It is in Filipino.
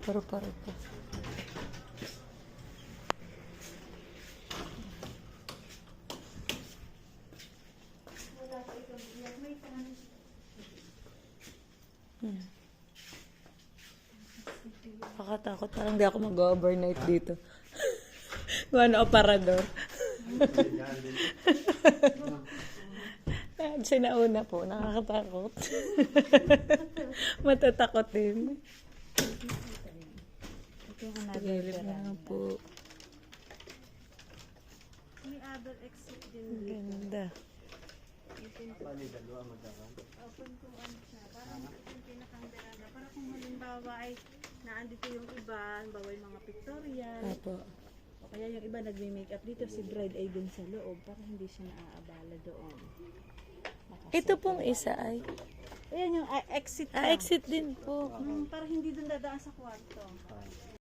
Paru-paro pa. Pakatakot. Parang di ako mag-overnight dito. Ano, aparador. Sinauna po. Nakakatakot. Matatakot din. Pagilip na po. May other exit din. Ganda. Open kung ano siya. Parang yung pinakang veranda. Para kung halimbawa ay naandito yung iba, bawa yung mga pictorial. Apo. O kaya yung iba nagme-makeup dito, si bride ay dun sa loob para hindi siya naaabala doon. Ito pong isa ay. Ayan yung exit. Exit din po. Para hindi dun dadaan sa kwarto.